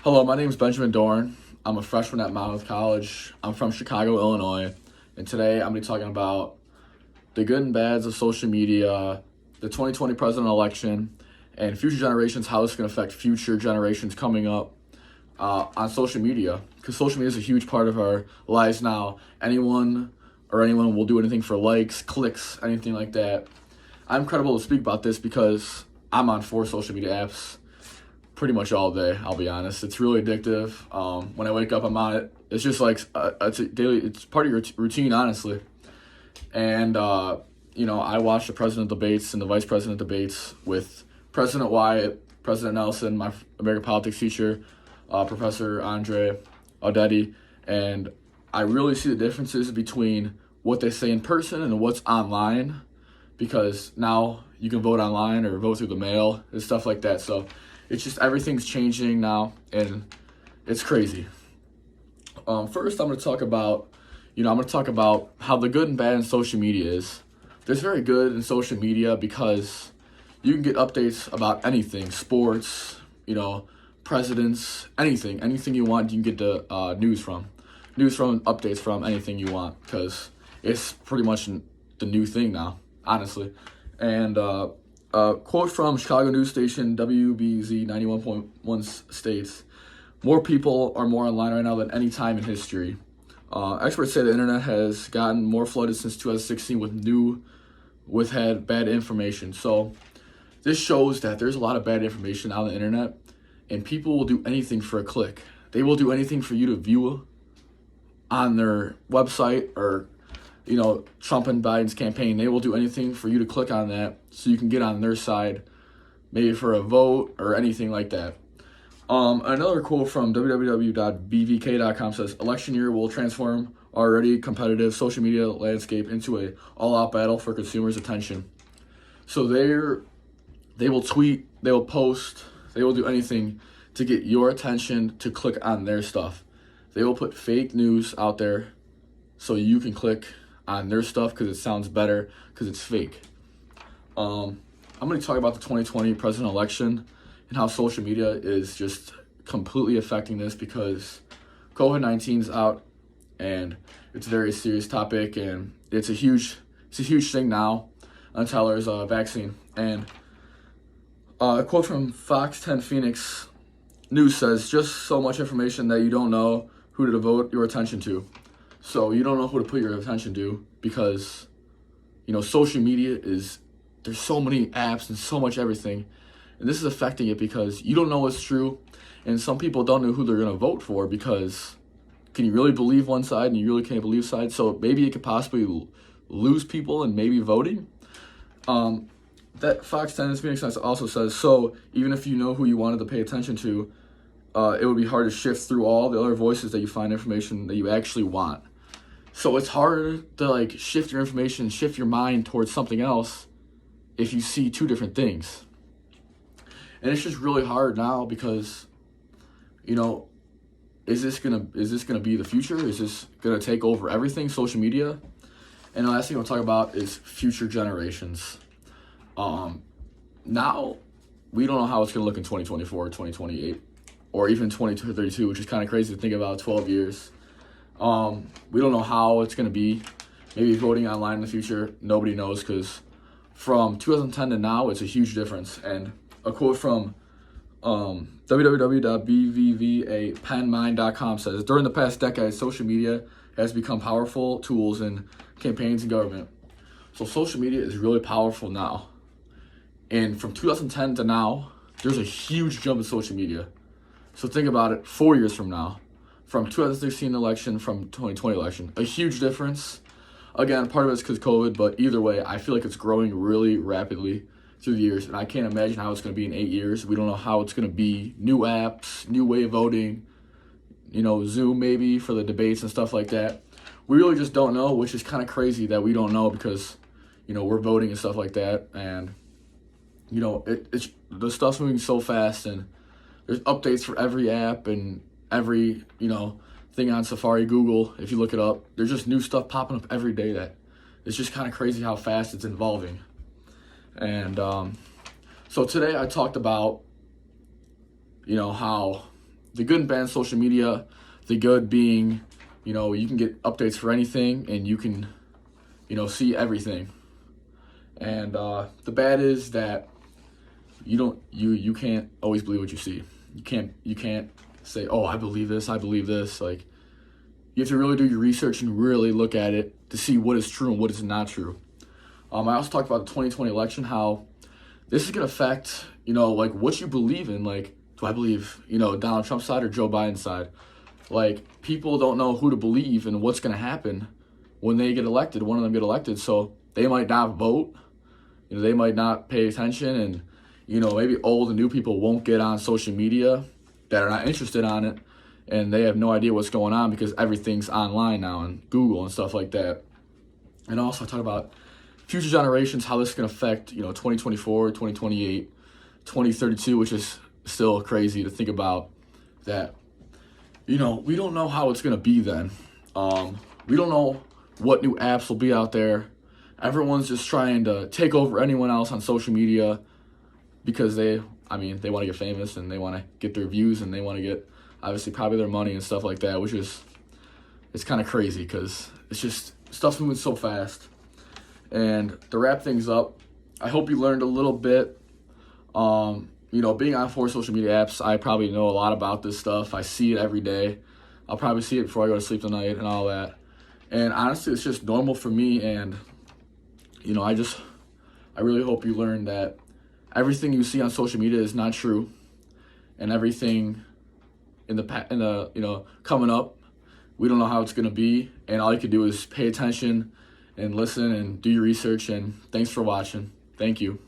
Hello, my name is Benjamin Dorn. I'm a freshman at Monmouth College. I'm from Chicago, Illinois, and today I'm going to be talking about the good and bads of social media, the 2020 president election, and future generations, how it's going to affect future generations coming up on social media. Because social media is a huge part of our lives now. Anyone will do anything for likes, clicks, anything like that. I'm credible to speak about this because I'm on 4 social media apps pretty much all day. I'll be honest. It's really addictive. When I wake up, I'm on it. It's just like it's a daily. It's part of your routine, honestly. And I watch the president debates and the vice president debates with President Wyatt, President Nelson, my American politics teacher, Professor Andre Audetti, and I really see the differences between what they say in person and what's online, because now you can vote online or vote through the mail and stuff like that. So it's just everything's changing now, and it's crazy. First, I'm going to talk about how the good and bad in social media is. There's very good in social media because you can get updates about anything, sports, presidents, anything you want. You can get the news from, updates from anything you want, because it's pretty much the new thing now, honestly. And quote from Chicago news station WBZ 91.1 states, "More people are more online right now than any time in history." Experts say the internet has gotten more flooded since 2016 with had bad information. So this shows that there's a lot of bad information on the internet, and people will do anything for a click. They will do anything for you to view on their website, or Trump and Biden's campaign. They will do anything for you to click on that so you can get on their side, maybe for a vote or anything like that. Another quote from www.bvk.com says, "Election year will transform already competitive social media landscape into a all-out battle for consumers' attention." So they will tweet, they will post, they will do anything to get your attention to click on their stuff. They will put fake news out there so you can click on their stuff because it sounds better, because it's fake. I'm going to talk about the 2020 president election and how social media is just completely affecting this, because COVID-19 is out, and it's a very serious topic, and it's a huge thing now until there's a vaccine. And a quote from Fox 10 Phoenix News says, "Just so much information that you don't know who to devote your attention to." So you don't know who to put your attention to, because social media there's so many apps and so much everything, and this is affecting it because you don't know what's true, and some people don't know who they're going to vote for, because can you really believe one side and you really can't believe side? So maybe it could possibly lose people and maybe voting. That Fox 10 Phoenix also says, "So even if you know who you wanted to pay attention to, it would be hard to shift through all the other voices that you find information that you actually want." So it's hard to shift your information, shift your mind towards something else if you see 2 different things. And it's just really hard now because, is this gonna be the future? Is this gonna take over everything, social media? And the last thing I'll talk about is future generations. Now we don't know how it's gonna look in 2024, 2028, or even 2032, which is kind of crazy to think about. 12 years. We don't know how it's going to be. Maybe voting online in the future, nobody knows, because from 2010 to now, it's a huge difference. And a quote from www.bvvapenmind.com says, "During the past decade, social media has become powerful tools in campaigns and government." So social media is really powerful now. And from 2010 to now, there's a huge jump in social media. So think about it, 4 years from now, from 2016 election, from 2020 election, a huge difference. Again, part of it's because COVID, but either way, I feel like it's growing really rapidly through the years, and I can't imagine how it's going to be in 8 years. We don't know how it's going to be. New apps, new way of voting, Zoom maybe for the debates and stuff like that. We really just don't know, which is kind of crazy that we don't know, because, we're voting and stuff like that, and, it's the stuff's moving so fast, and there's updates for every app and every, thing on Safari, Google. If you look it up, there's just new stuff popping up every day that it's just kind of crazy how fast it's evolving. And so today I talked about, how the good and bad in social media. The good being, you can get updates for anything, and you can, see everything. And the bad is that you can't always believe what you see. You can't say, oh, I believe this. Like, you have to really do your research and really look at it to see what is true and what is not true. I also talked about the 2020 election, how this is going to affect, like, what you believe in. Like, do I believe, Donald Trump's side or Joe Biden's side? Like, people don't know who to believe and what's going to happen when they get elected, one of them get elected. So they might not vote, they might not pay attention, and, maybe old and new people won't get on social media that are not interested on it, and they have no idea what's going on because everything's online now and Google and stuff like that. And also I talk about future generations, how this can affect, 2024, 2028, 2032, which is still crazy to think about that, we don't know how it's going to be then. We don't know what new apps will be out there. Everyone's just trying to take over anyone else on social media because they want to get famous and they want to get their views and they want to get, obviously, probably their money and stuff like that, which is, it's kind of crazy because it's just, stuff's moving so fast. And to wrap things up, I hope you learned a little bit. Being on 4 social media apps, I probably know a lot about this stuff. I see it every day. I'll probably see it before I go to sleep tonight and all that. And honestly, it's just normal for me. And, I really hope you learn that everything you see on social media is not true. And everything coming up, we don't know how it's going to be. And all you can do is pay attention and listen and do your research. And thanks for watching. Thank you.